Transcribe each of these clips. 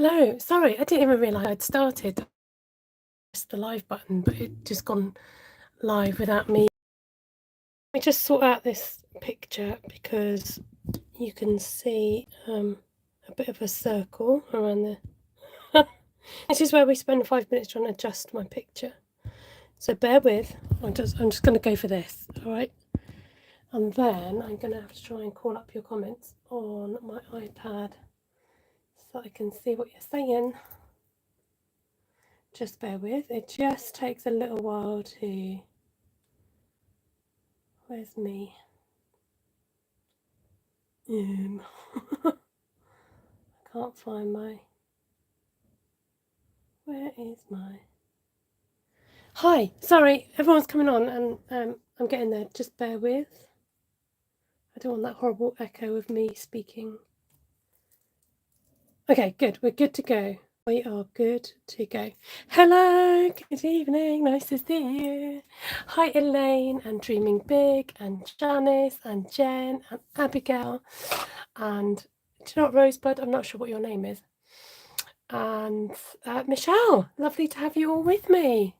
Hello. Sorry, I didn't even realise I'd started. Pressed the live button, but it just gone live without me. I just sort out this picture because you can see a bit of a circle around the. This is where we spend 5 minutes trying to adjust my picture. So bear with. I'm just going to go for this. All right. And then I'm going to have to try and call up your comments on my iPad so I can see what you're saying. Just bear with. It just takes a little while to. Where's me? I can't find my. Where is my. Hi, sorry, everyone's coming on and I'm getting there. Just bear with. I don't want that horrible echo of me speaking. Okay, good. We're good to go. We are good to go. Hello, good evening. Nice to see you. Hi, Elaine and Dreaming Big and Janice and Jen and Abigail and do you know what, Rosebud? I'm not sure what your name is. And Michelle, lovely to have you all with me.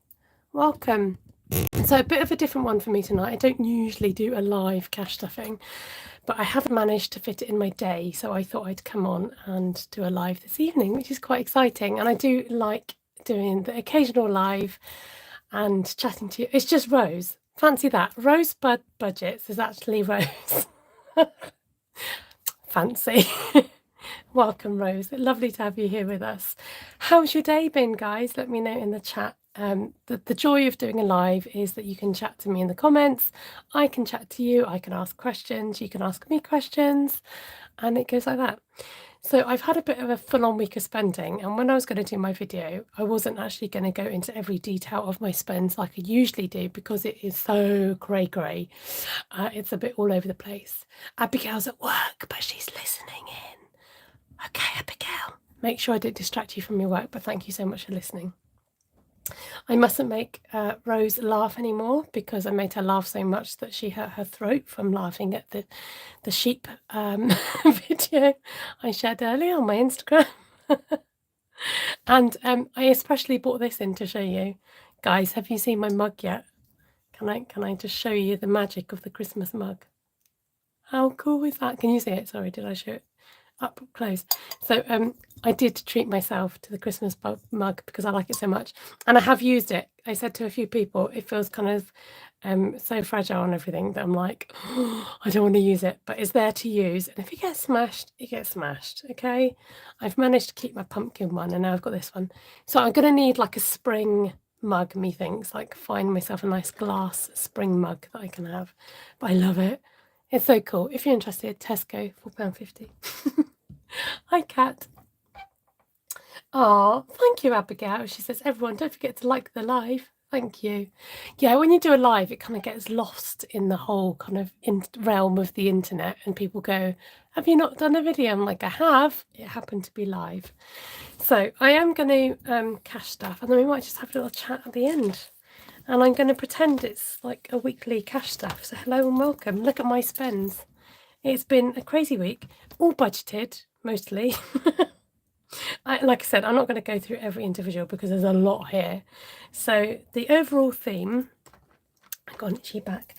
Welcome. So a bit of a different one for me tonight. I don't usually do a live cash stuffing, but I have managed to fit it in my day, so I thought I'd come on and do a live this evening, which is quite exciting. And I do like doing the occasional live and chatting to you. It's just Rose. Fancy that. Rosebud Budgets is actually Rose. Fancy. Welcome, Rose. Lovely to have you here with us. How's your day been, guys? Let me know in the chat. The joy of doing a live is that you can chat to me in the comments. I can chat to you. I can ask questions. You can ask me questions. And it goes like that. So I've had a bit of a full-on week of spending. And when I was going to do my video, I wasn't actually going to go into every detail of my spends like I usually do because it is so grey. It's a bit all over the place. Abigail's at work, but she's listening in. Okay, Abigail, make sure I don't distract you from your work, but thank you so much for listening. I mustn't make Rose laugh anymore because I made her laugh so much that she hurt her throat from laughing at the sheep video I shared earlier on my Instagram. And I especially brought this in to show you. Guys, have you seen my mug yet? Can I just show you the magic of the Christmas mug? How cool is that? Can you see it? Sorry, did I show it up close? So I did treat myself to the Christmas mug because I like it so much, and I have used it. I said to a few people, it feels kind of so fragile and everything that I'm like, oh, I don't want to use it, but it's there to use. And if it gets smashed, it gets smashed. Okay, I've managed to keep my pumpkin one, and now I've got this one. So I'm gonna need like a spring mug, methinks, like find myself a nice glass spring mug that I can have. But I love it. It's so cool. If you're interested, Tesco, £4.50. Hi, Kat. Oh, thank you, Abigail. She says, everyone, don't forget to like the live. Thank you. Yeah, when you do a live, it kind of gets lost in the whole kind of realm of the internet, and people go, have you not done a video? I'm like, I have. It happened to be live. So I am going to cash stuff, and then we might just have a little chat at the end. And I'm going to pretend it's like a weekly cash stuff. So hello and welcome. Look at my spends. It's been a crazy week, all budgeted, mostly. Like I said, I'm not going to go through every individual because there's a lot here. So the overall theme, I've got an itchy back,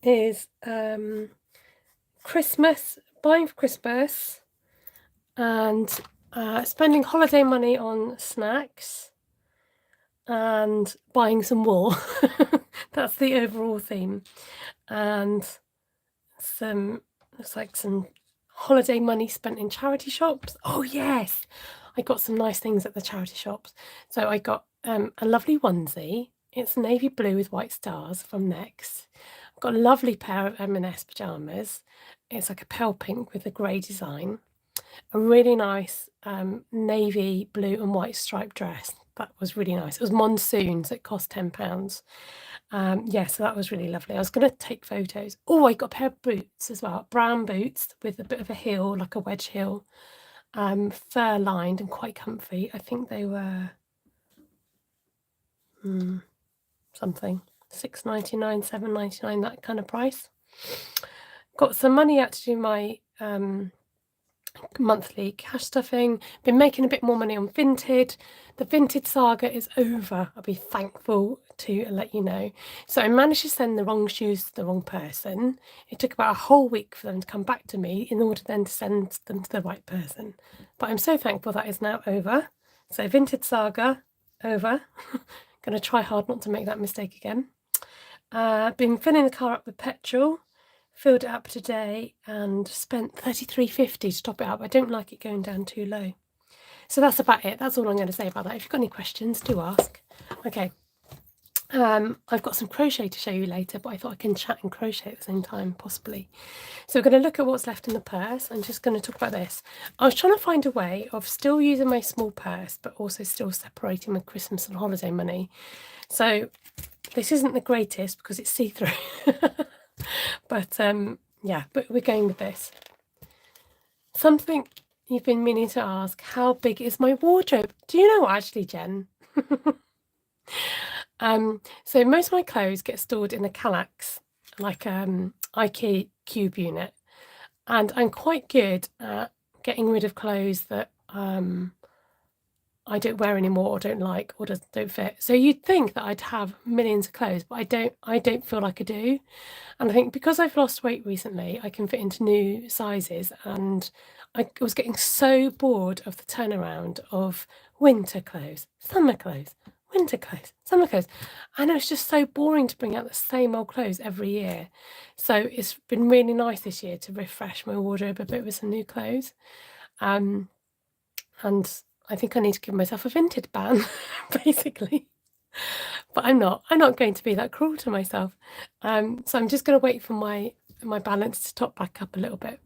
is Christmas, buying for Christmas, and spending holiday money on snacks, and buying some wool. That's the overall theme. And some, looks like some holiday money spent in charity shops. Oh yes, I got some nice things at the charity shops. So I got a lovely onesie. It's navy blue with white stars from Next. I've got a lovely pair of M&S pyjamas. It's like a pale pink with a grey design. A really nice navy blue and white striped dress. That was really nice. It was monsoons. It cost £10. Yeah, so that was really lovely. I was going to take photos. Oh, I got a pair of boots as well. Brown boots with a bit of a heel, like a wedge heel. Fur lined and quite comfy. I think they were something £6.99, £7.99, that kind of price. Got some money out to do my monthly cash stuffing. Been making a bit more money on Vinted. The Vinted saga is over. I'll be thankful to let you know. So I managed to send the wrong shoes to the wrong person. It took about a whole week for them to come back to me in order then to send them to the right person. But I'm so thankful that is now over. So Vinted saga over. Gonna try hard not to make that mistake again. Been filling the car up with petrol. Filled it up today and spent $33.50 to top it up. I don't like it going down too low. So that's about it. That's all I'm going to say about that. If you've got any questions, do ask. Okay. I've got some crochet to show you later, but I thought I can chat and crochet at the same time, possibly. So we're going to look at what's left in the purse. I'm just going to talk about this. I was trying to find a way of still using my small purse, but also still separating my Christmas and holiday money. So this isn't the greatest because it's see-through. But yeah, but we're going with this. Something you've been meaning to ask, how big is my wardrobe? Do you know what, actually, Jen? So most of my clothes get stored in a Kallax, like IKEA cube unit, and I'm quite good at getting rid of clothes that I don't wear anymore or don't like or don't fit. So you'd think that I'd have millions of clothes, but I don't feel like I do. And I think because I've lost weight recently, I can fit into new sizes, and I was getting so bored of the turnaround of winter clothes, summer clothes, winter clothes, summer clothes. And it was just so boring to bring out the same old clothes every year. So it's been really nice this year to refresh my wardrobe a bit with some new clothes. And I think I need to give myself a Vinted ban, basically. But I'm not going to be that cruel to myself. So I'm just going to wait for my balance to top back up a little bit.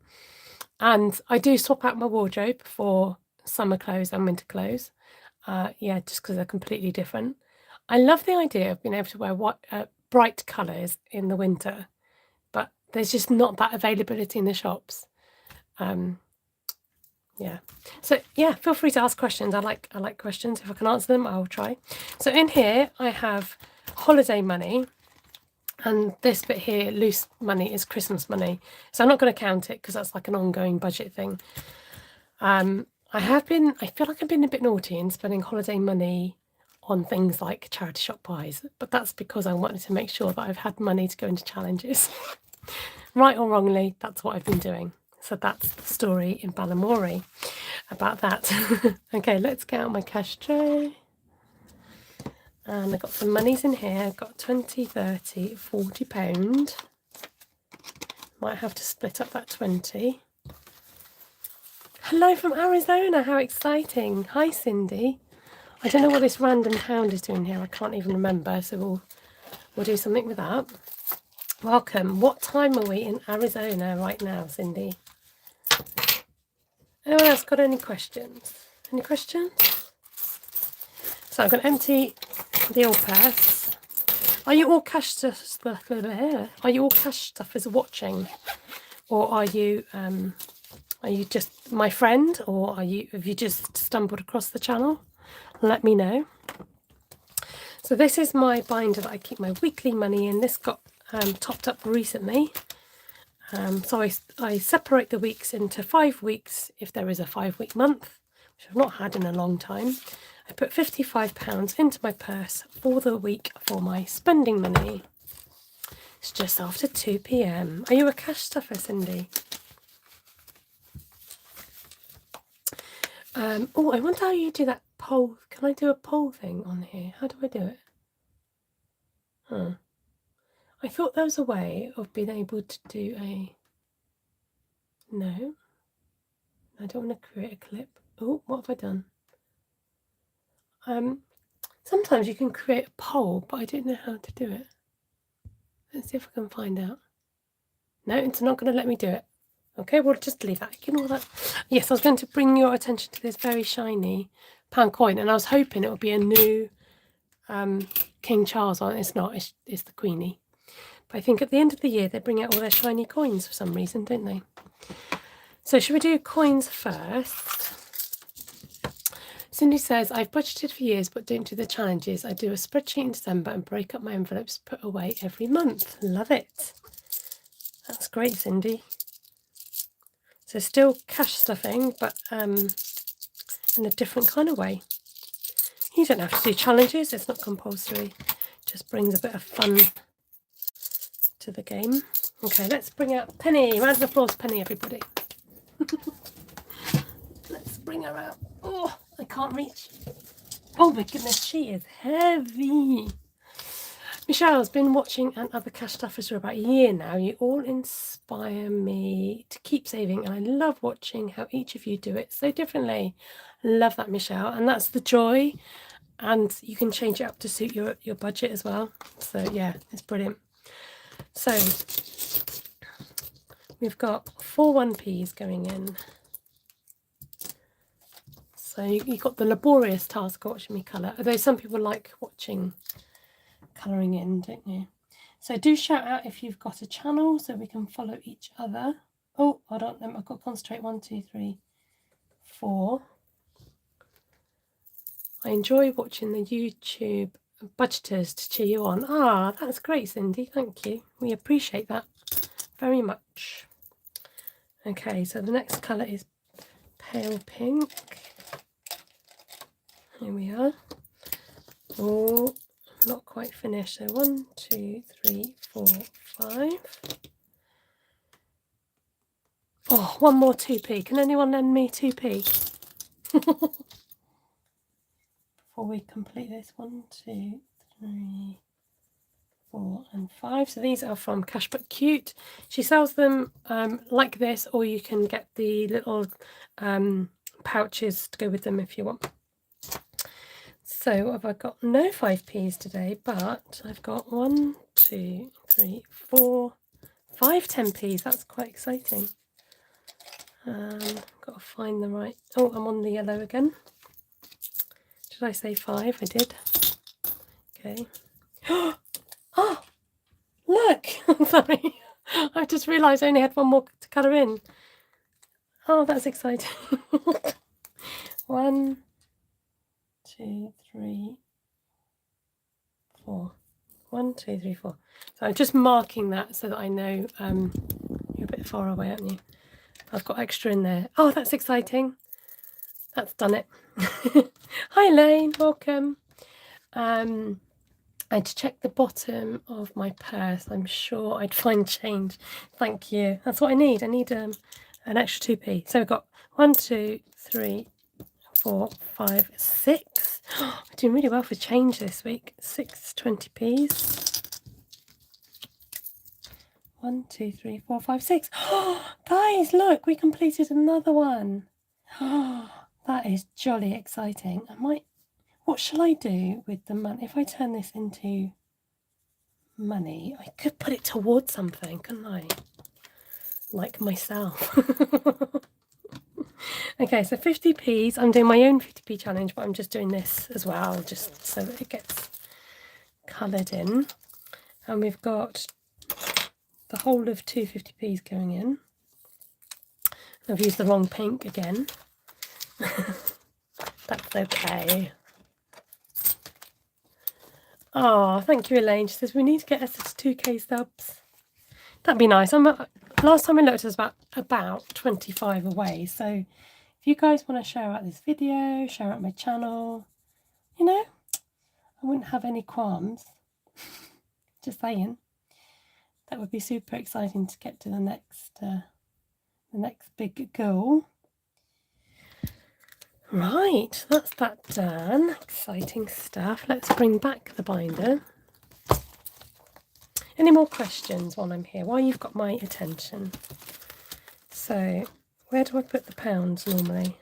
And I do swap out my wardrobe for summer clothes and winter clothes. Yeah, just because they're completely different. I love the idea of being able to wear bright colours in the winter, but there's just not that availability in the shops. Yeah. So yeah, feel free to ask questions. I like questions. If I can answer them, I'll try. So in here I have holiday money, and this bit here, loose money, is Christmas money. So I'm not going to count it because that's like an ongoing budget thing. I feel like I've been a bit naughty in spending holiday money on things like charity shop buys, but that's because I wanted to make sure that I've had money to go into challenges. Right or wrongly, that's what I've been doing. So that's the story in Balamory about that. Okay, let's get out my cash tray. And I've got some monies in here. I've got 20, 30, 40 pound. Might have to split up that 20. Hello from Arizona, how exciting. Hi, Cindy. I don't know what this random hound is doing here. I can't even remember, so we'll do something with that. Welcome. What time are we in Arizona right now, Cindy? Anyone else got any questions? Any questions? So I'm going to empty the old purse. Are you all cash stuffers watching, or are you just my friend, or have you just stumbled across the channel? Let me know. So this is my binder that I keep my weekly money in. This got topped up recently. So I separate the weeks into 5 weeks if there is a 5-week month, which I've not had in a long time. I put £55 into my purse for the week for my spending money. It's just after 2 p.m. Are you a cash stuffer, Cindy? Oh, I wonder how you do that poll. Can I do a poll thing on here? How do I do it? Huh. I thought there was a way of being able to do a... No. I don't want to create a clip. Oh, what have I done? Sometimes you can create a poll, but I don't know how to do it. Let's see if I can find out. No, it's not going to let me do it. Okay, we'll just leave that. Ignore that. Yes, I was going to bring your attention to this very shiny pound coin, and I was hoping it would be a new King Charles one. It's not. It's the Queenie. But I think at the end of the year they bring out all their shiny coins for some reason, don't they? So should we do coins first? Cindy says, I've budgeted for years but don't do the challenges. I do a spreadsheet in December and break up my envelopes, put away every month. Love it. That's great, Cindy. So still cash stuffing, but in a different kind of way. You don't have to do challenges, it's not compulsory. Just brings a bit of fun to the game. Okay, let's bring out Penny. Round of applause, Penny, everybody. Let's bring her out. Oh, I can't reach. Oh my goodness, she is heavy. Michelle's been watching and other cash stuffers for about a year now. You all inspire me to keep saving, and I love watching how each of you do it so differently. Love that, Michelle, and that's the joy. And you can change it up to suit your budget as well. So yeah, it's brilliant. So we've got 4 1Ps going in. So you got the laborious task of watching me colour, although some people like watching colouring in, don't you? So do shout out if you've got a channel so we can follow each other. Oh, hold on, I've got to concentrate. 1, 2, 3, 4. I enjoy watching the YouTube budgeters to cheer you on. Ah, that's great, Cindy. Thank you. We appreciate that very much. Okay, so the next colour is pale pink. Here we are. Oh, not quite finished. So 1, 2, 3, 4, 5. Oh, one more 2p. Can anyone lend me 2p? Before we complete this. 1, 2, 3, 4 and 5. So these are from Cash But Cute. She sells them like this, or you can get the little pouches to go with them if you want. So have I got no 5p's today, but I've got 1, 2, 3, 4, 5 10p's. That's quite exciting. Got to find the right. Oh, I'm on the yellow again. Did I say 5? I did. Okay. Oh, look! Sorry, I've just realised I only had one more to colour in. Oh, that's exciting. 1, 2, 3, 4. 1, 2, 3, 4. So I'm just marking that so that I know you're a bit far away, aren't you? I've got extra in there. Oh, that's exciting. That's done it. Hi, Elaine. Welcome. I had to check the bottom of my purse. I'm sure I'd find change. Thank you. That's what I need. I need an extra 2p. So we've got 1, 2, 3, 4, 5, 6. I'm doing really well for change this week. 6 20p's. 1, 2, 3, 4, 5, 6. Oh, guys, look, we completed another one. Oh, that is jolly exciting. What shall I do with the money? If I turn this into money, I could put it towards something, couldn't I? Like myself. Okay, so 50p's. I'm doing my own 50p challenge, but I'm just doing this as well, just so that it gets coloured in. And we've got the whole of 2 50p's going in. I've used the wrong pink again. That's okay. Oh, thank you, Elaine. She says we need to get us to 2k subs. That'd be nice. Last time I looked, I was about 25 away. So if you guys want to share out this video, share out my channel, you know, I wouldn't have any qualms. Just saying. That would be super exciting to get to the next big goal. Right, that's that done. Exciting stuff. Let's bring back the binder. Any more questions while I'm here? While you've got my attention. So, where do I put the pounds normally?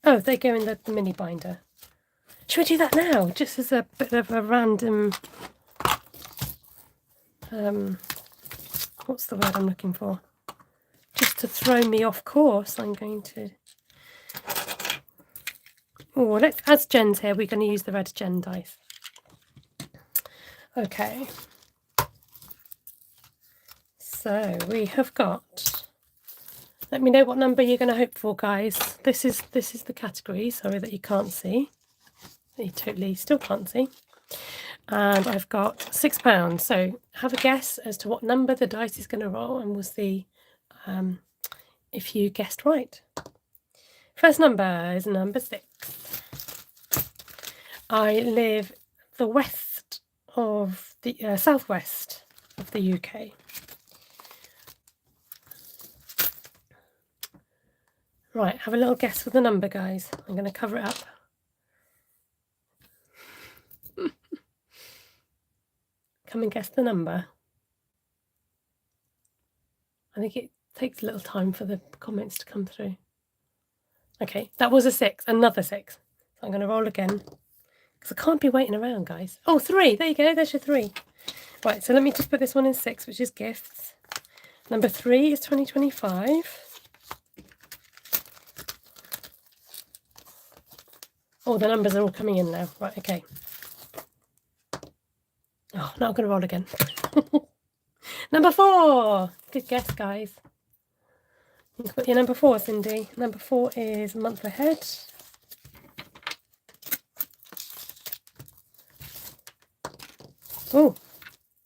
Oh, they go in the mini binder. Should we do that now? Just as a bit of a random... what's the word I'm looking for? Just to throw me off course, I'm going to... Oh, as Jen's here, we're going to use the red Gen dice. Okay. So we have got... Let me know what number you're going to hope for, guys. This is the category, sorry, that you can't see. That you totally still can't see. And I've got £6. So have a guess as to what number the dice is going to roll, and we'll see if you guessed right. First number is number 6. I live the west of the southwest of the UK. Right, have a little guess with the number, guys. I'm going to cover it up. Come and guess the number. I think it takes a little time for the comments to come through. Okay, that was a 6, another 6. So I'm going to roll again, because I can't be waiting around, guys. Oh, 3, there you go, there's your 3. Right, so let me just put this one in 6, which is gifts. Number 3 is 2025. Oh, the numbers are all coming in now. Right, okay. Oh, now I'm going to roll again. Number 4. Good guess, guys. You can put your number 4, Cindy. Number 4 is month ahead. Oh,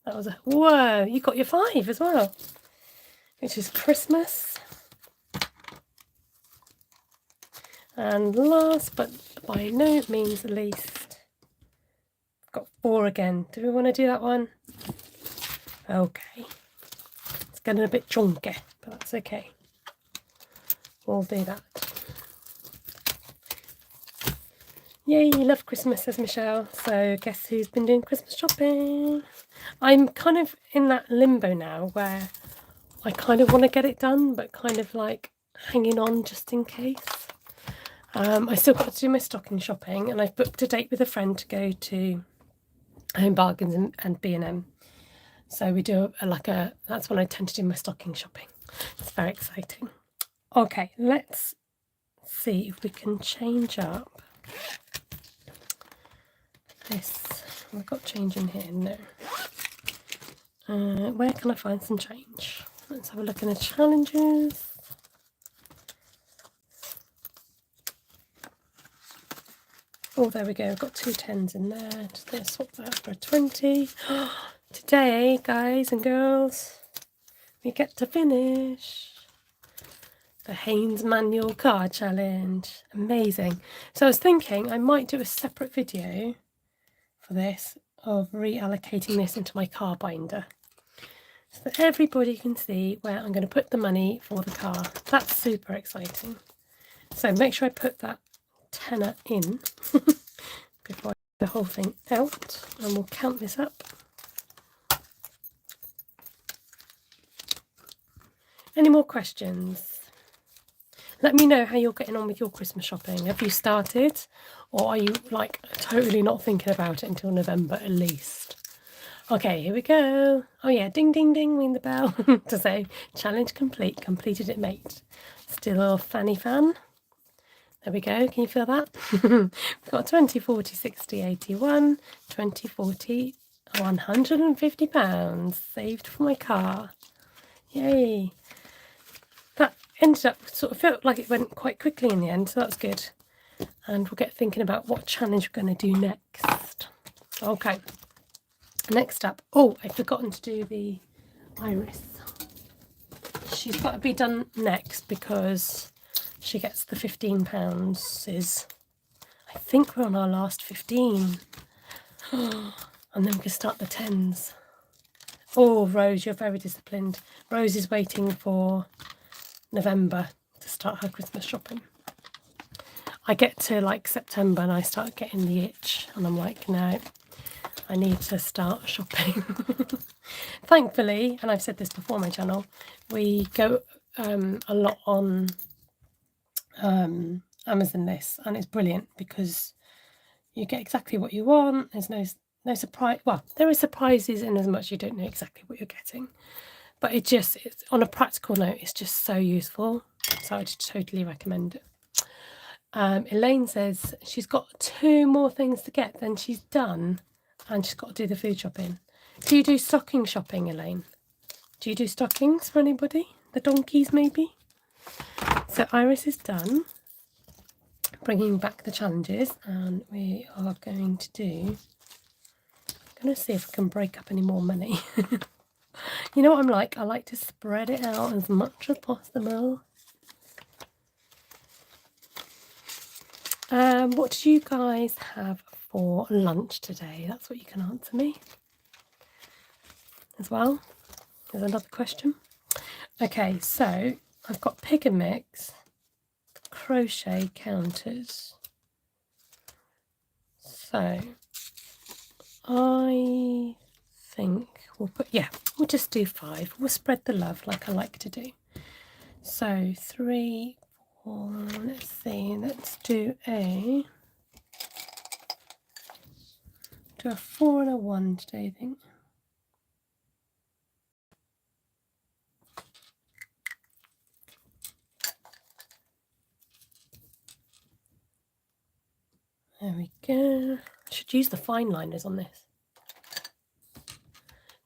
that was a... Whoa, you got your 5 as well, which is Christmas. And last, but by no means least, got 4 again. Do we want to do that one? Okay. It's getting a bit chunky, but that's okay. We'll do that. Yay, love Christmas, says Michelle. So guess who's been doing Christmas shopping? I'm kind of in that limbo now where I kind of want to get it done, but kind of like hanging on just in case. I still got to do my stocking shopping, and I've booked a date with a friend to go to Home Bargains and B&M. So we do that's when I tend to do my stocking shopping. It's very exciting. Okay, let's see if we can change up this. I've got change in here, no. Where can I find some change? Let's have a look in the challenges. Oh, there we go. I've got 2 10s in there. Just going to swap that for a 20. Today, guys and girls, we get to finish the Haynes Manual Card Challenge. Amazing. So I was thinking I might do a separate video for this of reallocating this into my car binder, so that everybody can see where I'm going to put the money for the car. That's super exciting. So make sure I put that tenner in before I get the whole thing out, and we'll count this up. Any more questions? Let me know how you're getting on with your Christmas shopping. Have you started, or are you like totally not thinking about it until November at least? Okay, here we go. Oh yeah, ding ding ding, ring the bell to say challenge complete, completed it, mate. Still a little fanny fan. There we go, can you feel that? We've got 20, 40, 60, 81, 20, 40, £150 saved for my car. Yay. That ended up, sort of felt like it went quite quickly in the end, so that's good. And we'll get thinking about what challenge we're going to do next. Okay. Next up, oh, I've forgotten to do the iris. She's got to be done next because she gets the £15 is, I think we're on our last 15. And then we can start the 10s. Oh, Rose, you're very disciplined. Rose is waiting for November to start her Christmas shopping. I get to like September and I start getting the itch, and I'm like, no, I need to start shopping. Thankfully, and I've said this before on my channel, we go a lot on Amazon this, and it's brilliant because you get exactly what you want. There's no surprise. Well, there are surprises in as much you don't know exactly what you're getting, but it's on a practical note, it's just so useful. So I would totally recommend it. Elaine says she's got 2 more things to get, then she's done, and she's got to do the food shopping. Do you do stocking shopping, Elaine? Do you do stockings for anybody? The donkeys, maybe? So Iris is done bringing back the challenges, and we are going to do... I'm going to see if I can break up any more money. You know what I'm like? I like to spread it out as much as possible. What did you guys have for lunch today? That's what you can answer me as well. There's another question. Okay, so I've got pick and mix, crochet counters. So I think we'll just do 5. We'll spread the love like I like to do. So 3, 4, let's see, let's do a 4 and a 1 today, I think. There we go. I should use the fine liners on this.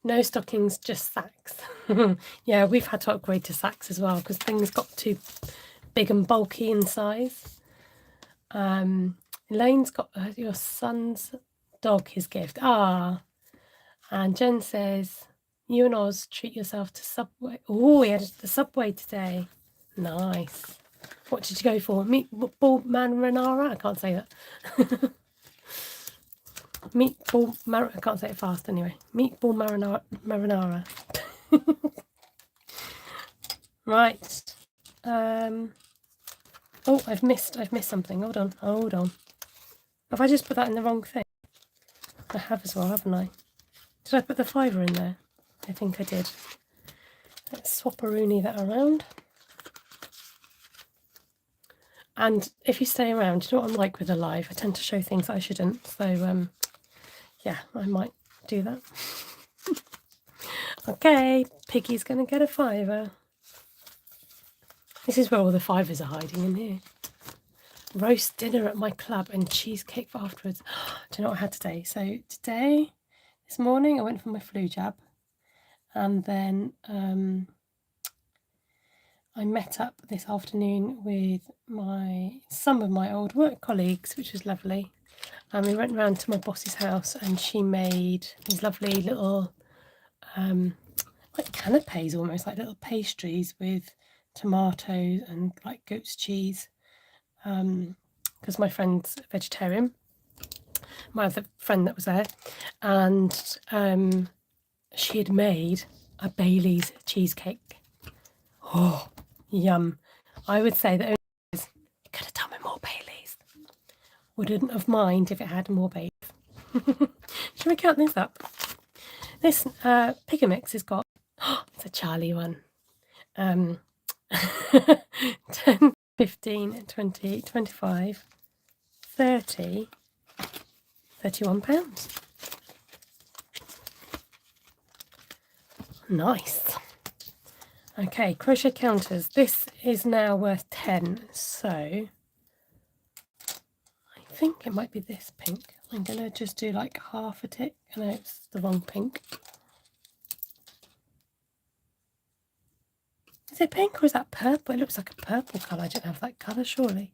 No stockings, just sacks. Yeah, we've had to upgrade to sacks as well because things got too big and bulky in size. Elaine's got your son's dog his gift. And Jen says, you and Oz treat yourself to Subway. Oh, we had the Subway today. Nice. What did you go for? Meatball marinara? I can't say that. Meatball marinara. I can't say it fast anyway. Meatball marinara. Right. Oh, I've missed something. Hold on. Have I just put that in the wrong thing? I have as well, haven't I? Did I put the fiver in there? I think I did. Let's swap-a-rooney that around. And if you stay around, you know what I'm like with a live? I tend to show things I shouldn't. So, yeah, I might do that. Okay, Piggy's going to get a fiver. This is where all the fivers are hiding in here. Roast dinner at my club and cheesecake for afterwards. Do you know what I had today? So this morning, I went for my flu jab. And then I met up this afternoon with some of my old work colleagues, which was lovely. And we went round to my boss's house and she made these lovely little like canapes, almost like little pastries with tomatoes and like goat's cheese. Because my friend's a vegetarian, my other friend that was there, and she had made a Bailey's cheesecake. Oh, yum. I would say that only you could have done with more Baileys. Wouldn't have mind if it had more Baileys. Should we count this up? This pick and mix has got, it's a Charlie one. 10, 15, 20, 25, 30, 31 pounds. Nice. Okay, crochet counters. This is now worth 10, so I think it might be this pink. I'm going to just do like half a tick. I know it's the wrong pink. Is it pink or is that purple? It looks like a purple colour. I don't have that colour, surely.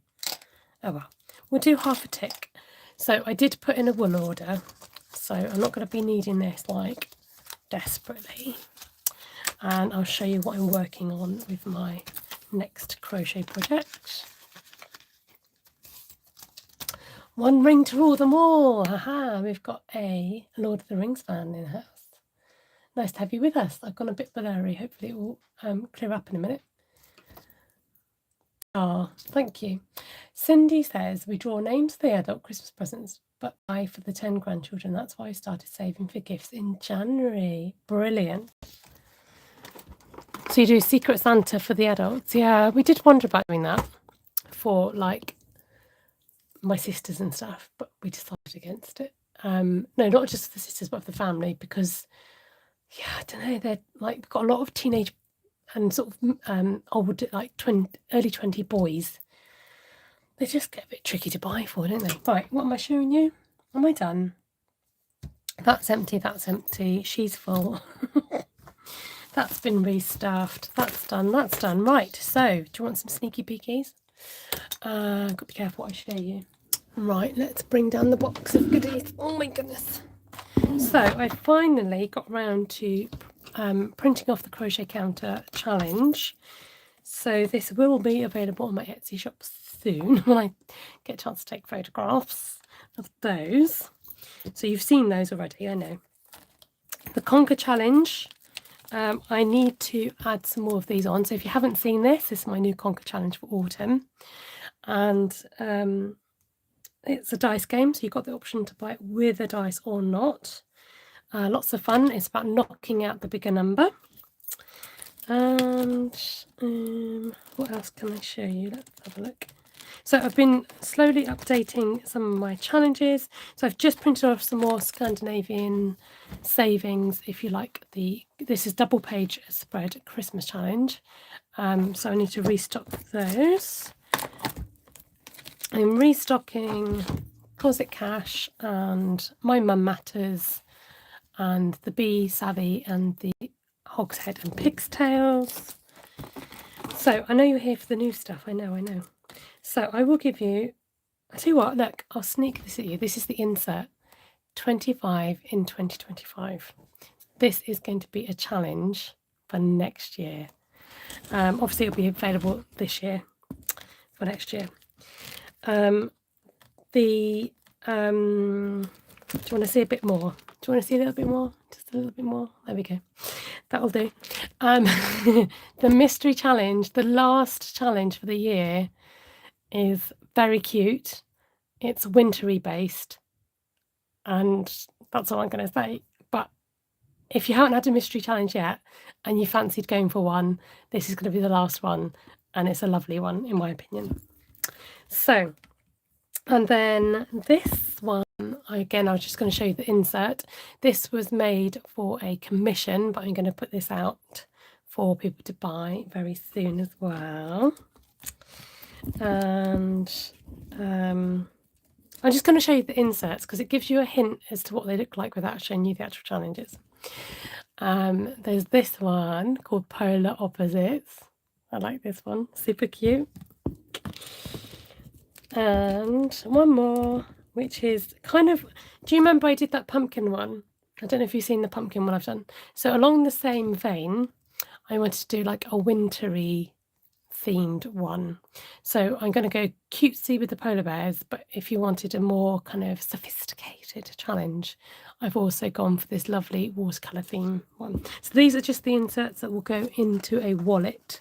Oh well, we'll do half a tick. So I did put in a wool order, so I'm not going to be needing this like desperately. And I'll show you what I'm working on with my next crochet project. One ring to rule them all. Haha, we've got a Lord of the Rings fan in the house. Nice to have you with us. I've gone a bit blurry. Hopefully it will clear up in a minute. Ah, thank you. Cindy says, we draw names for the adult Christmas presents, but I for the 10 grandchildren. That's why I started saving for gifts in January. Brilliant. So you do Secret Santa for the adults? Yeah, we did wonder about doing that for like my sisters and stuff, but we decided against it. No, not just for the sisters, but for the family, because yeah, I don't know, they're like, we've got a lot of teenage and sort of old, like early 20 boys. They just get a bit tricky to buy for, don't they? Right, what am I showing you? Am I done? That's empty, that's empty. She's full. That's been restuffed. That's done, that's done. Right, so do you want some sneaky peekies? Got to be careful what I show you. Right, let's bring down the box of goodies. Oh my goodness. So I finally got round to printing off the crochet counter challenge. So this will be available on my Etsy shop soon when I get a chance to take photographs of those. So you've seen those already, I know. The Conquer Challenge, I need to add some more of these on. So if you haven't seen this is my new Conquer Challenge for autumn. And it's a dice game, so you've got the option to buy it with a dice or not. Lots of fun. It's about knocking out the bigger number. And what else can I show you? Let's have a look. So I've been slowly updating some of my challenges. So I've just printed off some more Scandinavian savings, if you like. This is double page spread Christmas challenge. So I need to restock those. I'm restocking Closet Cash and My Mum Matters and the Bee Savvy and the Hogshead and Pig's Tails. So I know you're here for the new stuff. I know. So I will give you, I tell you what, look, I'll sneak this at you. This is the insert, 25 in 2025. This is going to be a challenge for next year. Obviously it'll be available this year for next year. Do you want to see a bit more? Do you want to see a little bit more? Just a little bit more? There we go. That'll do. The mystery challenge, the last challenge for the year, is very cute. It's wintry based, and that's all I'm going to say. But if you haven't had a mystery challenge yet and you fancied going for one, this is going to be the last one, and it's a lovely one in my opinion. So, and then this one, again, I was just going to show you the insert. This was made for a commission, but I'm going to put this out for people to buy very soon as well. And I'm just going to show you the inserts because it gives you a hint as to what they look like without showing you the actual challenges. There's this one called Polar Opposites. I like this one, super cute. And one more, which is kind of, do you remember I did that pumpkin one? I don't know if you've seen the pumpkin one I've done. So along the same vein, I wanted to do like a wintry themed one. So I'm going to go cutesy with the polar bears, but if you wanted a more kind of sophisticated challenge, I've also gone for this lovely watercolour theme one. So these are just the inserts that will go into a wallet.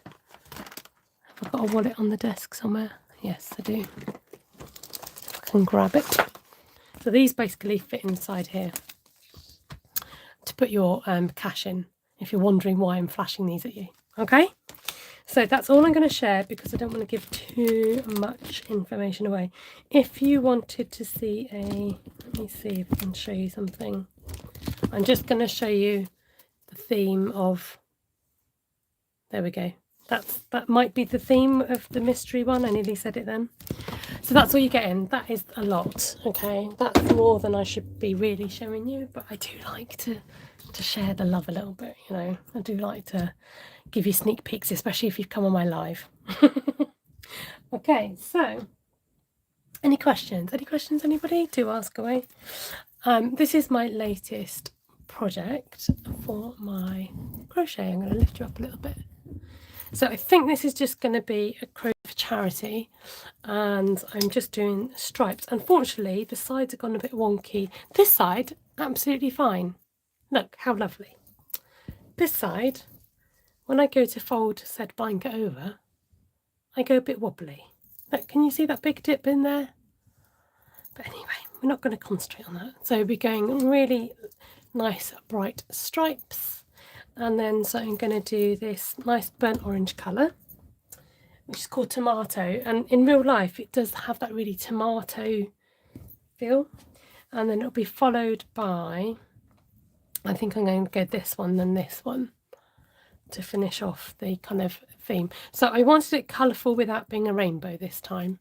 Have I got a wallet on the desk somewhere? Yes, I do. I can grab it. So these basically fit inside here to put your cash in, if you're wondering why I'm flashing these at you. Okay? So that's all I'm going to share because I don't want to give too much information away. If you wanted to see let me see if I can show you something. I'm just going to show you the theme of, there we go. That might be the theme of the mystery one. I nearly said it then. So that's all you get in. That is a lot, okay? That's more than I should be really showing you, but I do like to share the love a little bit, you know. I do like to give you sneak peeks, especially if you've come on my live. Okay, so any questions? Any questions, anybody? Do ask away. This is my latest project for my crochet. I'm going to lift you up a little bit. So I think this is just going to be a crochet for charity, and I'm just doing stripes. Unfortunately, the sides have gone a bit wonky. This side, absolutely fine. Look, how lovely. This side, when I go to fold said blanket over, I go a bit wobbly. Look, can you see that big dip in there? But anyway, we're not going to concentrate on that. So we're going really nice bright stripes. And then so I'm going to do this nice burnt orange colour, which is called tomato. And in real life, it does have that really tomato feel. And then it'll be followed by, I think I'm going to go this one, then this one, to finish off the kind of theme. So I wanted it colourful without being a rainbow this time.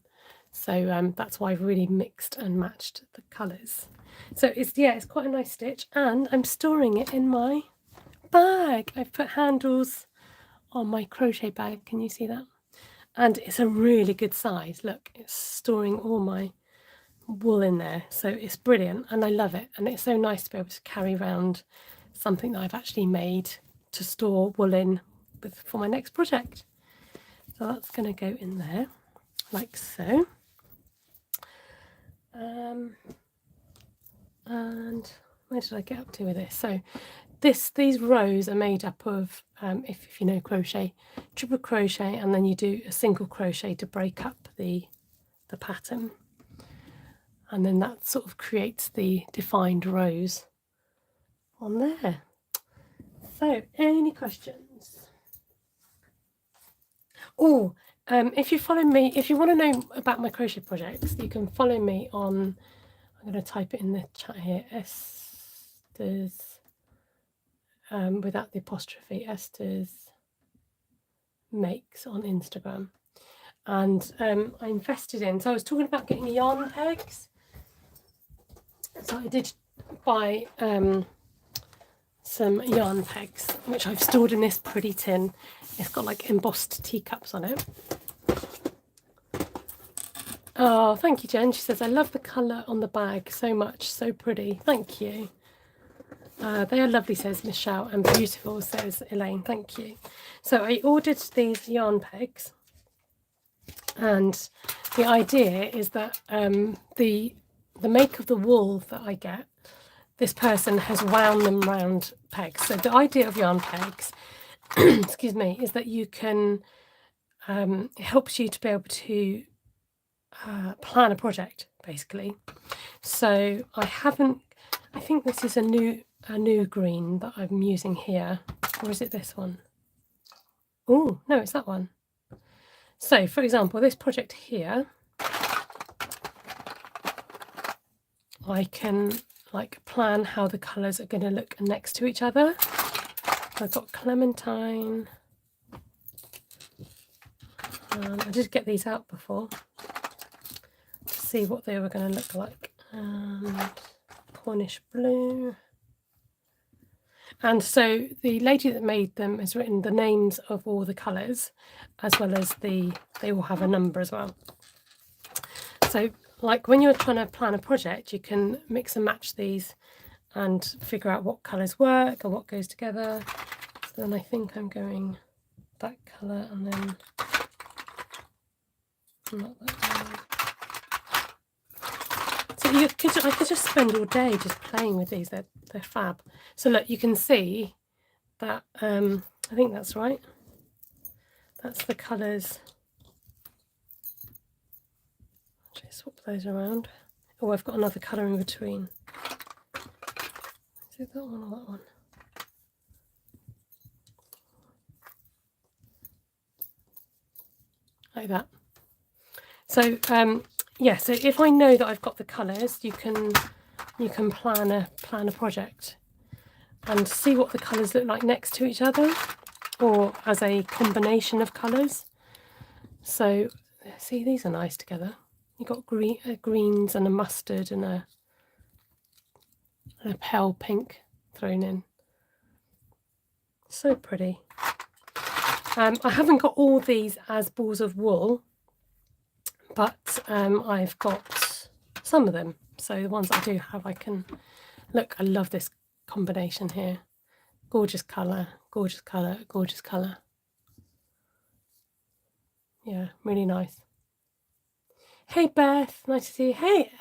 So that's why I've really mixed and matched the colours. So it's quite a nice stitch, and I'm storing it in my bag. I've put handles on my crochet bag. Can you see that? And it's a really good size. Look, it's storing all my wool in there. So it's brilliant, and I love it. And it's so nice to be able to carry around something that I've actually made to store wool in for my next project. So that's going to go in there, like so. And where did I get up to with this? So these rows are made up of, if you know crochet, triple crochet, and then you do a single crochet to break up the pattern. And then that sort of creates the defined rows on there. So, any questions? Oh, if you follow me, if you want to know about my crochet projects, you can follow me on, I'm going to type it in the chat here, Esther's, without the apostrophe, Esther's Makes on Instagram. And I invested in, so I was talking about getting yarn pegs. So I did buy some yarn pegs, which I've stored in this pretty tin. It's got like embossed teacups on it. Oh, thank you, Jen. She says, I love the colour on the bag so much, so pretty. Thank you. They are lovely, says Michelle, and beautiful, says Elaine. Thank you. So I ordered these yarn pegs, and the idea is that the make of the wool that I get, this person has wound them round pegs. So the idea of yarn pegs, excuse me, is that you can, it helps you to be able to plan a project, basically. So I think this is a new green that I'm using here, or is it this one? Oh, no, it's that one. So, for example, this project here, I can like plan how the colours are going to look next to each other. I've got clementine. I did get these out before to see what they were going to look like. And Cornish blue. And so the lady that made them has written the names of all the colours, as well as they all have a number as well. So like when you're trying to plan a project, you can mix and match these and figure out what colours work and what goes together. So then I think I'm going that colour and then not that one. So I could just spend all day just playing with these. They're fab. So look, you can see that I think that's right. That's the colours. Actually, swap those around. Oh, I've got another colour in between. Is it that one or that one? Like that. So yeah, so if I know that I've got the colours, you can plan a project and see what the colours look like next to each other, or as a combination of colours. So see, these are nice together. You've got greens and a mustard and a pale pink thrown in. So pretty. I haven't got all these as balls of wool, but I've got some of them. So the ones I do have, I can look. I love this combination here. Gorgeous colour, gorgeous colour, gorgeous colour. Yeah, really nice. Hey Beth, nice to see you. Hey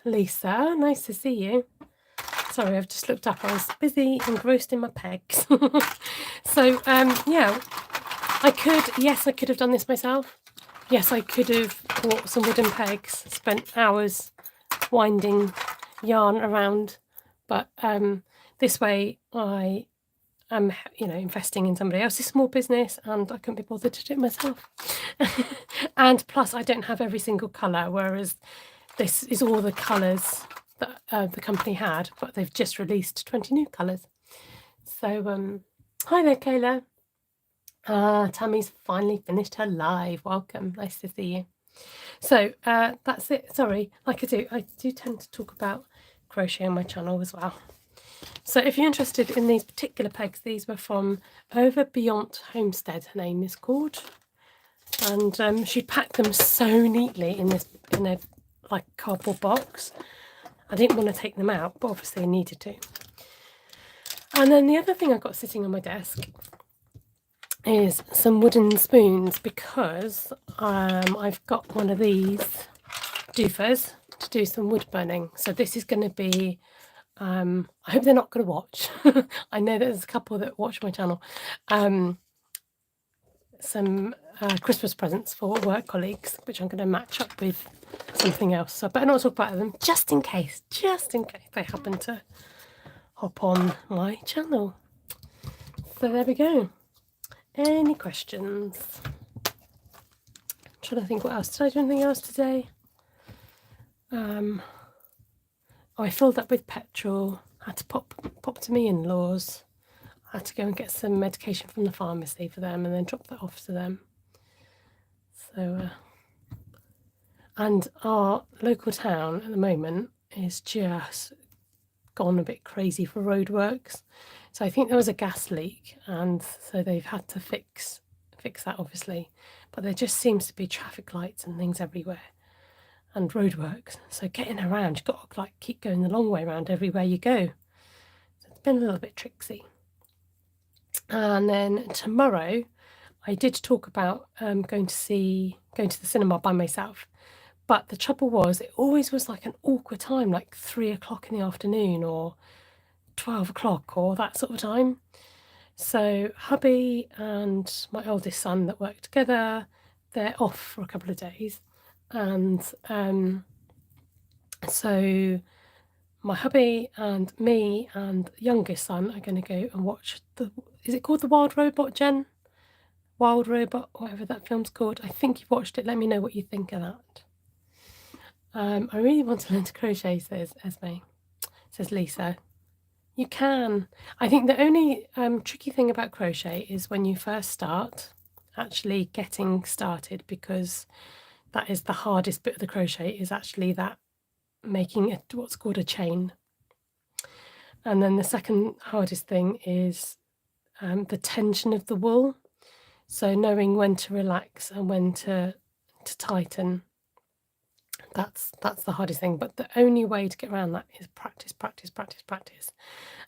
Lisa, nice to see you. Sorry, I've just looked up. I was busy engrossed in my pegs. So yeah, I could have done this myself. Yes, I could have bought some wooden pegs, spent hours winding yarn around, but this way I am, investing in somebody else's small business, and I couldn't be bothered to do it myself. And plus, I don't have every single colour, whereas this is all the colours that the company had, but they've just released 20 new colours. So, hi there, Kayla. Tammy's finally finished her live. Welcome, nice to see you. So that's it. Sorry, like I do tend to talk about crochet on my channel as well. So if you're interested in these particular pegs, these were from Over Beyond Homestead, her name is called, and she packed them so neatly in a like cardboard box. I didn't want to take them out, but obviously I needed to. And then the other thing I've got sitting on my desk is some wooden spoons, because I've got one of these doofers to do some wood burning. So this is going to be, I hope they're not going to watch. I know there's a couple that watch my channel. Some Christmas presents for work colleagues, which I'm going to match up with something else. So I better not talk about them, just in case they happen to hop on my channel. So there we go. Any questions? I'm trying to think what else. Did I do anything else today? I filled up with petrol. Had to pop to my in-laws. I had to go and get some medication from the pharmacy for them, and then drop that off to them. So, and our local town at the moment is just gone a bit crazy for roadworks. So I think there was a gas leak, and so they've had to fix that, obviously. But there just seems to be traffic lights and things everywhere, and roadworks. So getting around, you've got to like keep going the long way around everywhere you go. So it's been a little bit tricksy. And then tomorrow, I did talk about going to the cinema by myself. But the trouble was, it always was like an awkward time, like 3 o'clock in the afternoon or 12 o'clock or that sort of time. So hubby and my oldest son that work together, they're off for a couple of days. And so my hubby and me and youngest son are going to go and watch is it called The Wild Robot, Jen? Wild Robot, whatever that film's called. I think you've watched it. Let me know what you think of that. I really want to learn to crochet, says Esme. Says Lisa. You can. I think the only tricky thing about crochet is when you first start, actually getting started, because that is the hardest bit of the crochet, is actually that making what's called a chain. And then the second hardest thing is the tension of the wool. So knowing when to relax and when to tighten. That's the hardest thing. But the only way to get around that is practice,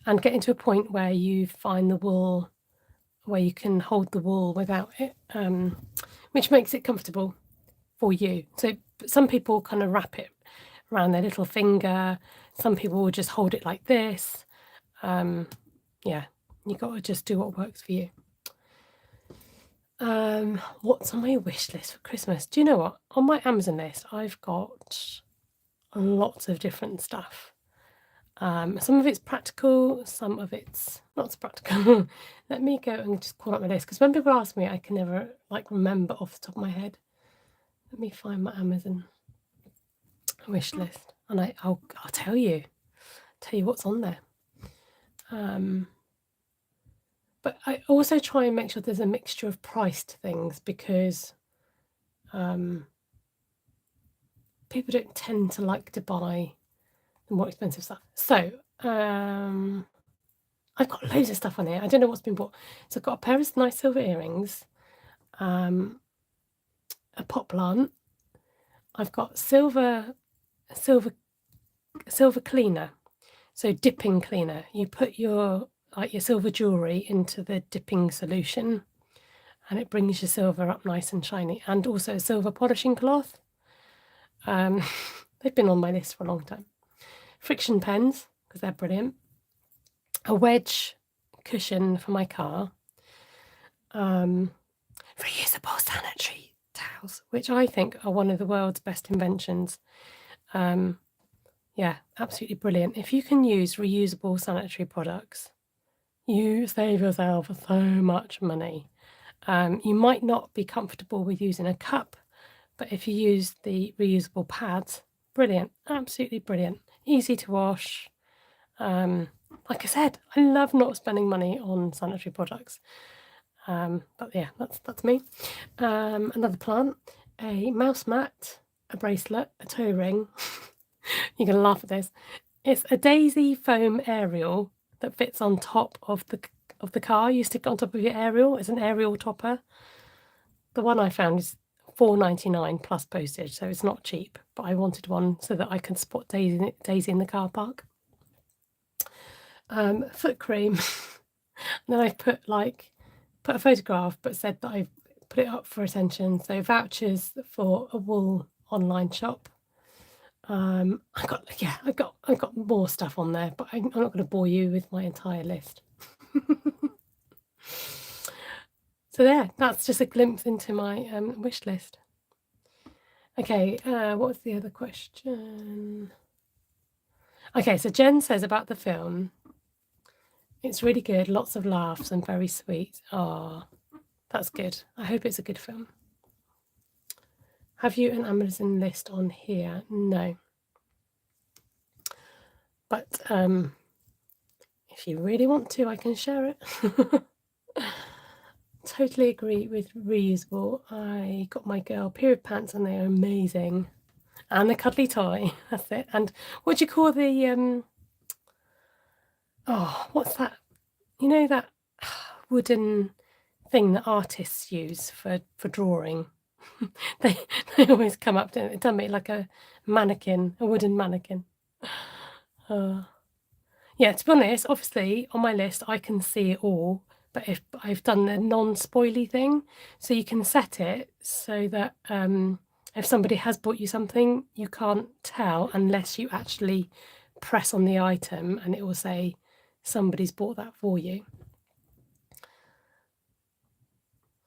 and getting to a point where you find the wool, where you can hold the wool without it, which makes it comfortable for you. So some people kind of wrap it around their little finger. Some people will just hold it like this. Yeah, you got to just do what works for you. What's on my wish list for Christmas? Do you know what? On my Amazon list, I've got lots of different stuff. Some of it's practical, some of it's not so practical. Let me go and just call up my list, because when people ask me, I can never remember off the top of my head. Let me find my Amazon wish list, and I'll tell you what's on there. But I also try and make sure there's a mixture of priced things, because people don't tend to like to buy the more expensive stuff. So I've got loads of stuff on here. I don't know what's been bought. So I've got a pair of nice silver earrings, a pot plant. I've got silver cleaner, so dipping cleaner. You put your silver jewellery into the dipping solution, and it brings your silver up nice and shiny. And also a silver polishing cloth. They've been on my list for a long time. Friction pens, because they're brilliant. A wedge cushion for my car. Reusable sanitary towels, which I think are one of the world's best inventions. Yeah, absolutely brilliant. If you can use reusable sanitary products, you save yourself so much money. You might not be comfortable with using a cup, but if you use the reusable pads, brilliant, absolutely brilliant. Easy to wash. Like I said, I love not spending money on sanitary products. But yeah, that's me. Another plant, a mouse mat, a bracelet, a toe ring. You're going to laugh at this. It's a daisy foam aerial that fits on top of the car. You stick it on top of your aerial. It's an aerial topper. The one I found is $4.99 plus postage, so it's not cheap. But I wanted one so that I can spot Daisy in the car park. Foot cream. And then I've put put a photograph, but said that I put it up for attention. So vouchers for a wool online shop. I got more stuff on there, but I'm not going to bore you with my entire list. So there, that's just a glimpse into my wish list. Okay, what's the other question? Okay, so Jen says about the film, it's really good, lots of laughs and very sweet. Oh, that's good. I hope it's a good film. Have you an Amazon list on here? No. But if you really want to, I can share it. Totally agree with reusable. I got my girl period pants and they are amazing. And the cuddly toy, that's it. And what do you call the, what's that? You know that wooden thing that artists use for drawing? they always come up to it. Done me like a mannequin, a wooden mannequin. Yeah, to be honest, obviously on my list I can see it all, but if I've done the non-spoily thing, so you can set it so that if somebody has bought you something, you can't tell unless you actually press on the item and it will say somebody's bought that for you.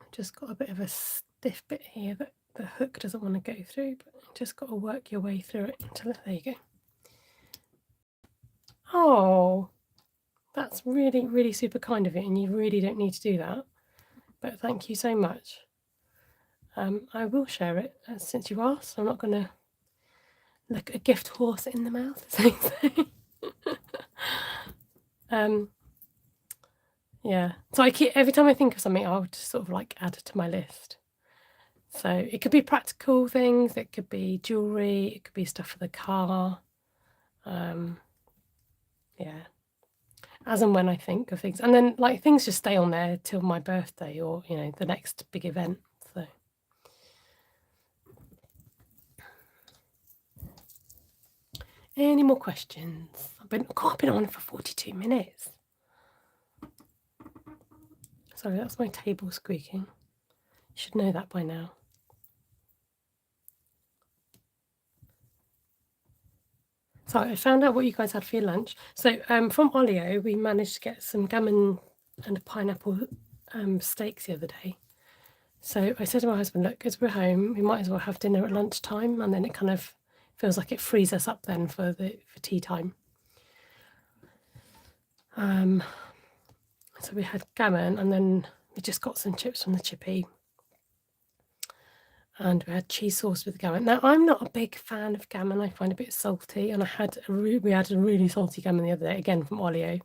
I've just got a bit of a stiff bit here that the hook doesn't want to go through, but you just got to work your way through it until there you go. Oh, that's really, really super kind of you, and you really don't need to do that. But thank you so much. I will share it since you asked. I'm not going to look a gift horse in the mouth, as they say. Yeah. So I keep, every time I think of something, I'll just sort of like add it to my list. So it could be practical things, it could be jewelry, it could be stuff for the car. Yeah. As and when I think of things. And then like things just stay on there till my birthday or, you know, the next big event. So any more questions? I've been on for 42 minutes. Sorry, that's my table squeaking. You should know that by now. So I found out what you guys had for your lunch. So from Olio, we managed to get some gammon and pineapple steaks the other day. So I said to my husband, look, as we're home, we might as well have dinner at lunchtime, and then it kind of feels like it frees us up then for tea time. So we had gammon, and then we just got some chips from the chippy. And we had cheese sauce with gammon. Now, I'm not a big fan of gammon. I find it a bit salty. And we had a really salty gammon the other day, again from Olio.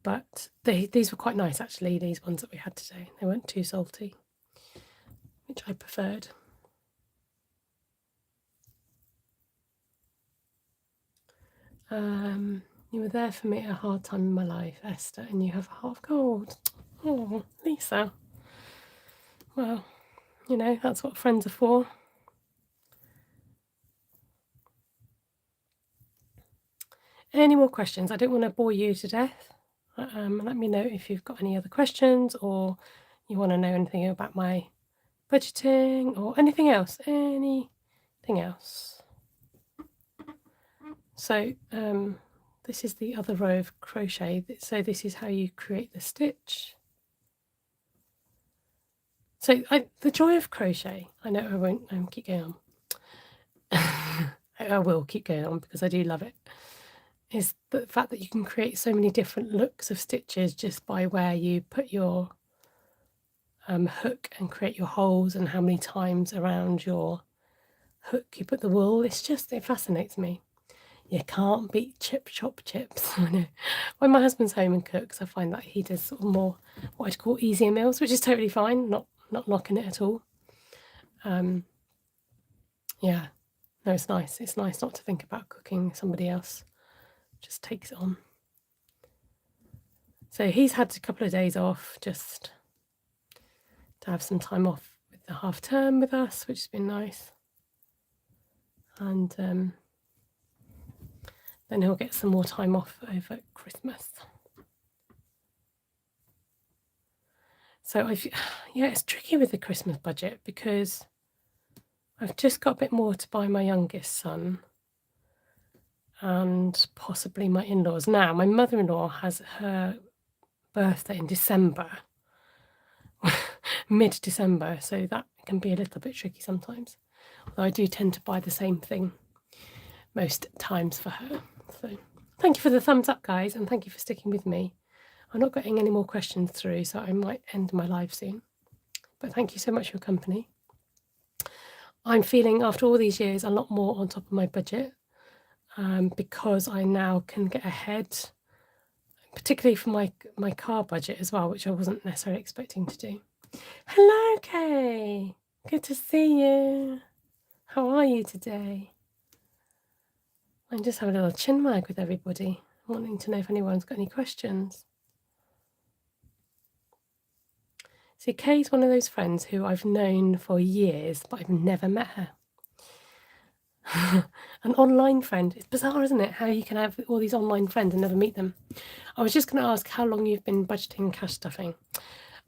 But these were quite nice, actually, these ones that we had today. They weren't too salty, which I preferred. You were there for me at a hard time in my life, Esther, and you have a heart of gold. Oh, Lisa. Well, you know, that's what friends are for. Any more questions? I don't want to bore you to death. Let me know if you've got any other questions or you want to know anything about my budgeting or anything else. So this is the other row of crochet. So this is how you create the stitch. So the joy of crochet, I know I won't keep going on. I will keep going on because I do love it, is the fact that you can create so many different looks of stitches just by where you put your hook and create your holes and how many times around your hook you put the wool. It fascinates me. You can't beat chip chop chips. I know. When my husband's home and cooks, I find that he does sort of more what I'd call easier meals, which is totally fine, not knocking it at all. Yeah, no, it's nice. It's nice not to think about cooking somebody else. Just takes it on. So he's had a couple of days off just to have some time off with the half term with us, which has been nice. And then he'll get some more time off over Christmas. So yeah, it's tricky with the Christmas budget because I've just got a bit more to buy my youngest son and possibly my in-laws. Now, my mother-in-law has her birthday in December, mid-December, so that can be a little bit tricky sometimes. Although I do tend to buy the same thing most times for her. So thank you for the thumbs up, guys, and thank you for sticking with me. I'm not getting any more questions through, so I might end my live soon. But thank you so much for your company. I'm feeling, after all these years, a lot more on top of my budget because I now can get ahead, particularly for my car budget as well, which I wasn't necessarily expecting to do. Hello, Kay. Good to see you. How are you today? I'm just having a little chin wag with everybody, wanting to know if anyone's got any questions. See, Kay's one of those friends who I've known for years, but I've never met her. An online friend. It's bizarre, isn't it? How you can have all these online friends and never meet them. I was just going to ask how long you've been budgeting cash stuffing.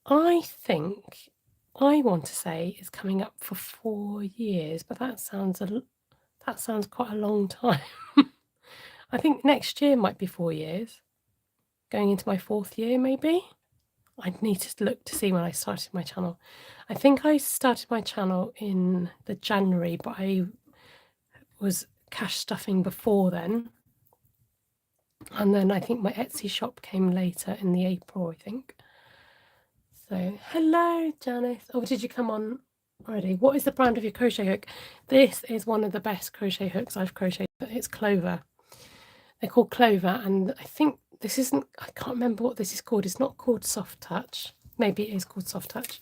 I think I want to say it's coming up for 4 years, but that sounds quite a long time. I think next year might be 4 years. Going into my 4th year, maybe. I'd need to look to see when I started my channel. I think I started my channel in the January, but I was cash stuffing before then. And then I think my Etsy shop came later in the April, I think. So, hello, Janice. Oh, did you come on already? What is the brand of your crochet hook? This is one of the best crochet hooks I've crocheted. It's Clover. They're called Clover, and I think this isn't, I can't remember what this is called. It's not called Soft Touch. Maybe it is called Soft Touch.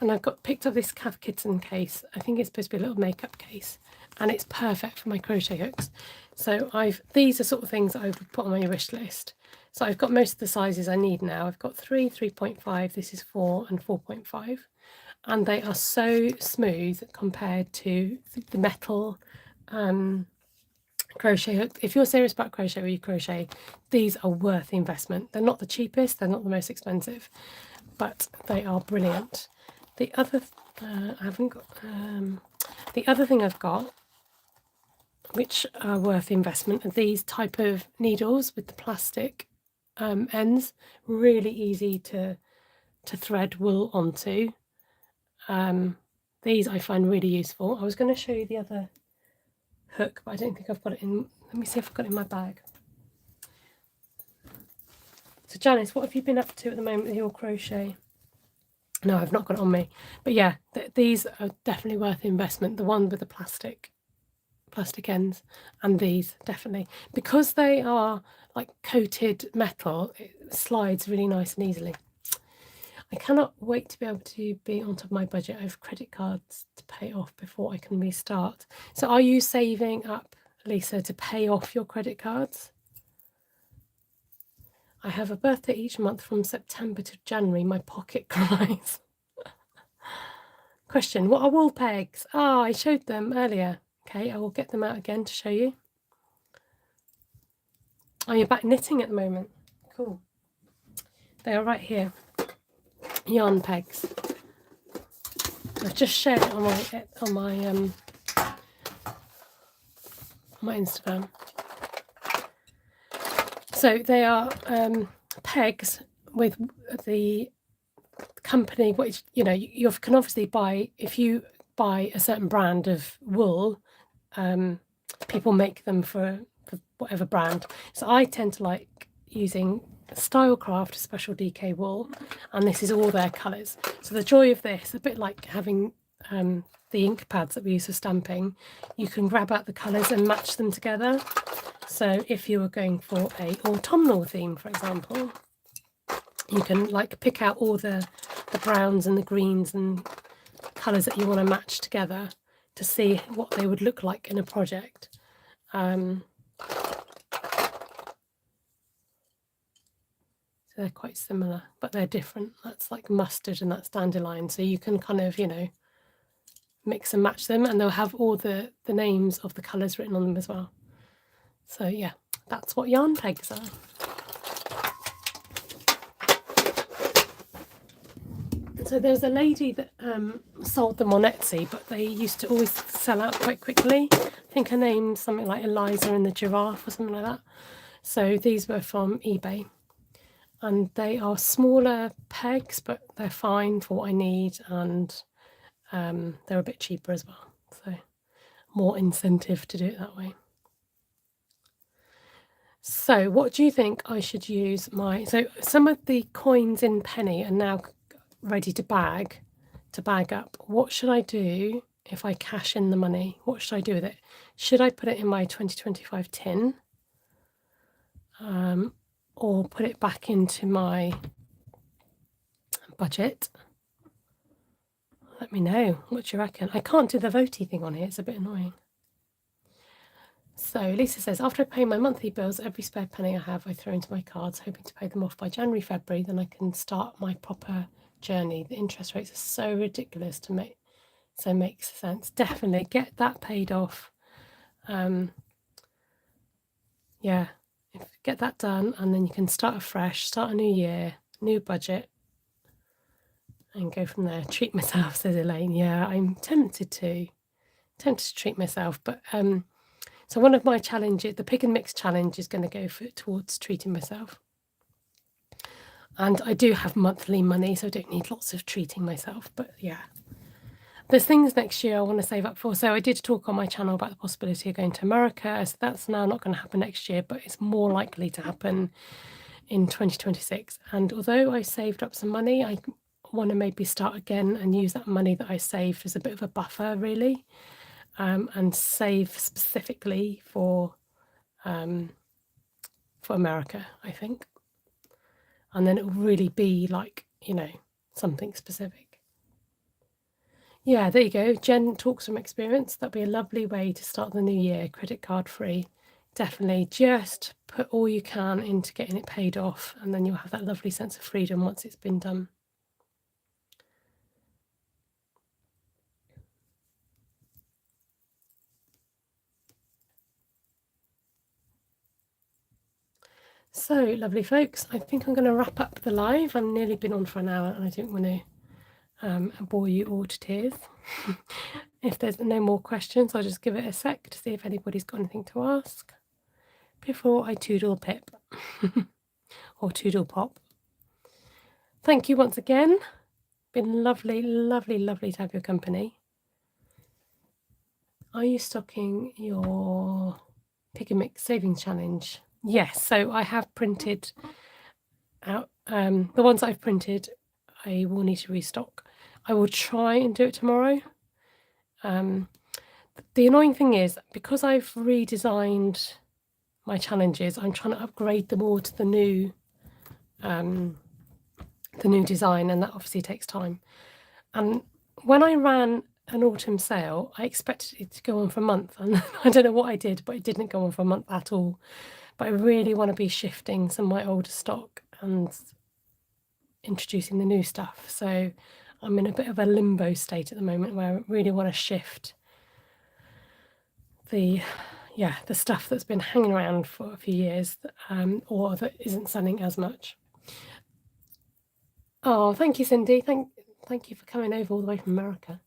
And I've picked up this Cath Kidston case. I think it's supposed to be a little makeup case, and it's perfect for my crochet hooks. So these are sort of things that I would put on my wish list. So I've got most of the sizes I need now. I've got 3, 3.5, this is 4 and 4.5. And they are so smooth compared to the metal crochet hook. If you're serious about crochet or you crochet, these are worth the investment. They're not the cheapest, they're not the most expensive, but they are brilliant. The other the other thing I've got, which are worth investment, are these type of needles with the plastic ends. Really easy to thread wool onto. These I find really useful. I was going to show you the other hook, but I don't think I've got it in. Let me see if I've got it in my bag. So Janice, what have you been up to at the moment with your crochet? No, I've not got it on me, but yeah, these are definitely worth the investment. The one with the plastic ends, and these definitely, because they are like coated metal, it slides really nice and easily. I cannot wait to be able to be on top of my budget. I have credit cards to pay off before I can restart. So are you saving up, Lisa, to pay off your credit cards? I have a birthday each month from September to January. My pocket cries. Question, what are wool pegs? Ah, I showed them earlier. Okay, I will get them out again to show you. Oh, you're back knitting at the moment. Cool. They are right here. Yarn pegs. I've just shared it on my Instagram. So they are pegs with the company, which you can obviously buy. If you buy a certain brand of wool, people make them for whatever brand. So I tend to like using Stylecraft Special DK wool, and this is all their colours. So the joy of this, a bit like having the ink pads that we use for stamping, you can grab out the colours and match them together. So if you were going for a autumnal theme, for example, you can like pick out all the browns and the greens and colours that you want to match together to see what they would look like in a project. So they're quite similar, but they're different. That's like mustard and that's dandelion. So you can kind of, mix and match them, and they'll have all the names of the colours written on them as well. So yeah, that's what yarn pegs are. So there's a lady that sold them on Etsy, but they used to always sell out quite quickly. I think her name's something like Eliza and the Giraffe or something like that. So these were from eBay, and they are smaller pegs, but they're fine for what I need, and they're a bit cheaper as well. So more incentive to do it that way. So what do you think I should use so some of the coins in penny are now ready to bag up. What should I do if I cash in the money? What should I do with it? Should I put it in my 2025 tin, or put it back into my budget? Let me know. What do you reckon? I can't do the votey thing on here. It's a bit annoying. So Lisa says, after I pay my monthly bills, every spare penny I have I throw into my cards, hoping to pay them off by January, February, then I can start my proper journey. The interest rates are so ridiculous to make, so it makes sense. Definitely get that paid off. Yeah, get that done, and then you can start afresh, start a new year, new budget, and go from there. Treat myself, says Elaine. Yeah, I'm tempted to treat myself, but so one of my challenges, the pick and mix challenge, is going to go towards treating myself. And I do have monthly money, so I don't need lots of treating myself. But yeah, there's things next year I want to save up for. So I did talk on my channel about the possibility of going to America. So that's now not going to happen next year, but it's more likely to happen in 2026. And although I saved up some money, I want to maybe start again and use that money that I saved as a bit of a buffer, really. And save specifically for America, I think. And then it will really be like, something specific. Yeah, there you go. Jen talks from experience. That'd be a lovely way to start the new year, credit card free. Definitely just put all you can into getting it paid off, and then you'll have that lovely sense of freedom once it's been done. So, lovely folks, I think I'm going to wrap up the live. I've nearly been on for an hour, and I don't want to bore you all to tears. If there's no more questions, I'll just give it a sec to see if anybody's got anything to ask before I toodle pip or toodle pop. Thank you once again. Been lovely, lovely, lovely to have your company. Are you stocking your pick and mix savings challenge? Yes, so I have printed out the ones I've printed. I will need to restock. I will try and do it tomorrow. The annoying thing is, because I've redesigned my challenges, I'm trying to upgrade them all to the new design, and that obviously takes time. And when I ran an autumn sale, I expected it to go on for a month, and I don't know what I did, but it didn't go on for a month at all. But I really want to be shifting some of my older stock and introducing the new stuff. So I'm in a bit of a limbo state at the moment where I really want to shift the stuff that's been hanging around for a few years, or that isn't selling as much. Oh, thank you, Cindy. Thank you for coming over all the way from America.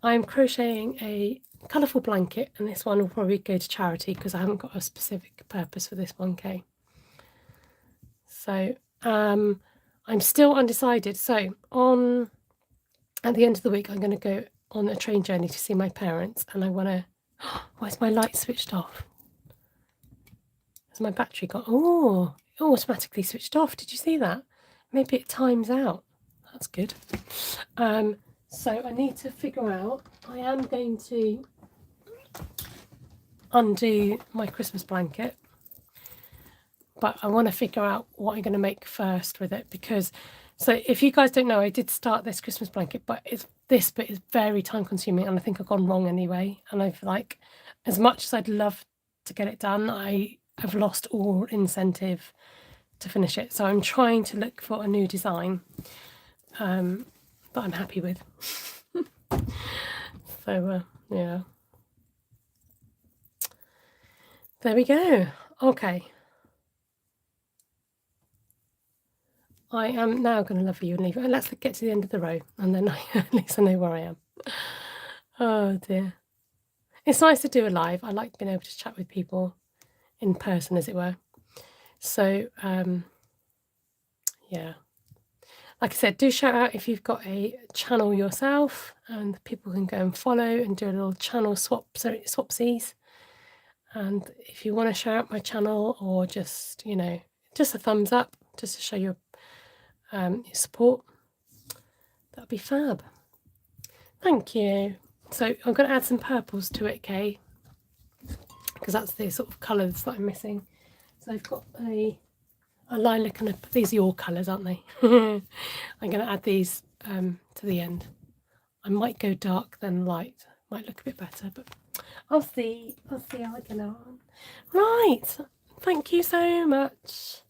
I'm crocheting a colourful blanket, and this one will probably go to charity because I haven't got a specific purpose for this 1K. So I'm still undecided. So at the end of the week, I'm going to go on a train journey to see my parents, and I want to. Why is my light switched off? Has my battery gone? Oh, it automatically switched off. Did you see that? Maybe it times out. That's good. So I need to figure out. I am going to undo my Christmas blanket, but I want to figure out what I'm going to make first with it, because so if you guys don't know, I did start this Christmas blanket, but this bit is very time consuming, and I think I've gone wrong anyway. And I've as much as I'd love to get it done, I have lost all incentive to finish it. So I'm trying to look for a new design that I'm happy with. So yeah, there we go. Okay. I am now going to love you and leave it. Let's get to the end of the row, and then at least I know where I am. Oh dear. It's nice to do a live. I like being able to chat with people in person, as it were. So, yeah. Like I said, do shout out if you've got a channel yourself, and people can go and follow and do a little channel swapsies. And if you want to shout out my channel, or just, just a thumbs up, just to show your support, that'd be fab. Thank you. So I'm going to add some purples to it, Kay, because that's the sort of colours that I'm missing. So I've got a lilac and these are your colours, aren't they? I'm going to add these to the end. I might go dark then light, might look a bit better, but I'll see how I get on. Right, thank you so much.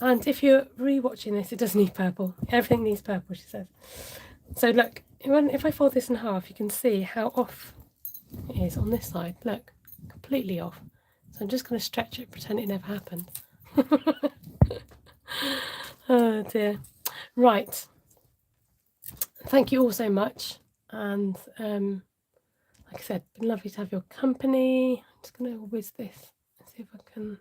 And if you're re-watching this, it does need purple. Everything needs purple, she says. So look, if I fold this in half, you can see how off it is on this side. Look, completely off. So I'm just going to stretch it, pretend it never happened. Oh dear. Right. Thank you all so much. And like I said, been lovely to have your company. I'm just going to whiz this and see if I can.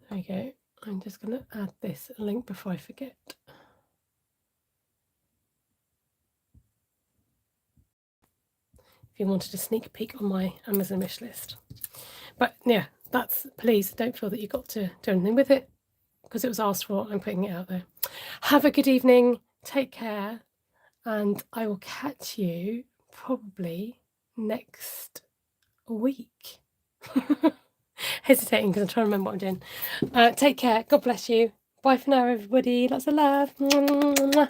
There we go. I'm just going to add this link before I forget. If you wanted a sneak peek on my Amazon wish list. But yeah, please don't feel that you've got to do anything with it, because it was asked for. I'm putting it out there. Have a good evening. Take care. And I will catch you probably next week. Hesitating because I'm trying to remember what I'm doing. Take care. God bless you. Bye for now, everybody. Lots of love. Bye.